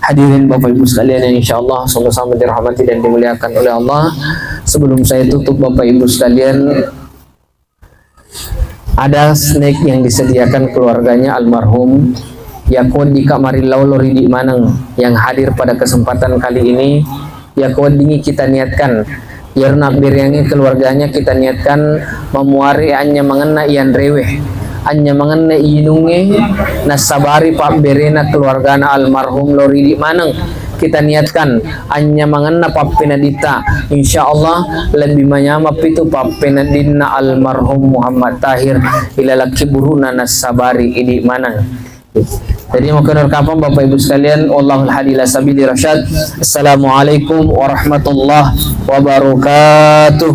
Hadirin Bapak Ibu sekalian yang insyaallah sama-sama dirahmati dan dimuliakan oleh Allah. Sebelum saya tutup Bapak Ibu sekalian, ada snack yang disediakan keluarganya almarhum Yakod di Kamarilau Lori di Manang yang hadir pada kesempatan kali ini. Yakod dingi kita niatkan yarna beriangi keluarganya, kita niatkan memuari anya mengena ian reweh, anya mengena inunge nasabari pak berena keluargana almarhum Lori di Manang. Kita niatkan anya mangana papinadita, insyaallah lebih menyamap itu papinadina almarhum Muhammad Tahir ilalaki buruna nasabari idi mana. Jadi mungkin kapan Bapak Ibu sekalian, wallahul hadi ila sabili rasyad. Assalamualaikum warahmatullahi wabarakatuh.